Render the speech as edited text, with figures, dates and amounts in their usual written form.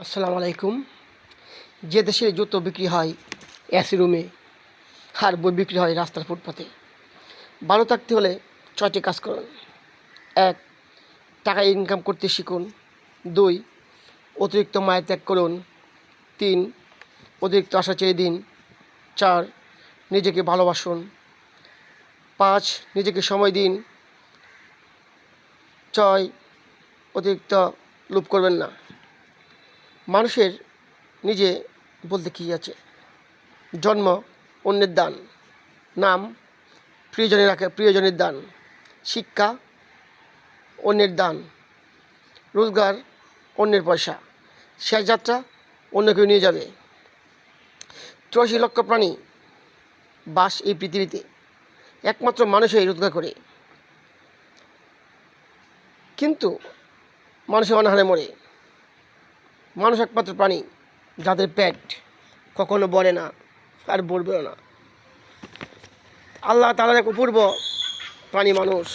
আসসালামু আলাইকুম। যে দেশে জুতো বিক্রি হয় এসি রুমে, আর বই বিক্রি হয় রাস্তার ফুটপাতে। ভালো থাকতে হলে ৬টি কাজ করুন। ১. টাকা ইনকাম করতে শিখুন। ২. অতিরিক্ত মায়া ত্যাগ করুন। ৩. অতিরিক্ত আশা ছেড়ে দিন। ৪. নিজেকে ভালোবাসুন। ৫. নিজেকে সময় দিন। ৬. অতিরিক্ত লোভ করবেন না। মানুষের নিজে বলতে কী আছে? জন্ম অন্যের দান, নাম প্রিয়জনের দান, শিক্ষা অন্যের দান, রোজগার অন্যের পয়সা, শেষ যাত্রা অন্য কেউ নিয়ে যাবে। ৮৪ লক্ষ প্রাণী বাস এই পৃথিবীতে, একমাত্র মানুষই রোজগার করে, কিন্তু মানুষের অনাহারে মরে। মানুষ একমাত্র প্রাণী যাদের পেট কখনো ভরে না আর ভরবেও না। আল্লাহ তাআলার এক অপূর্ব প্রাণী মানুষ।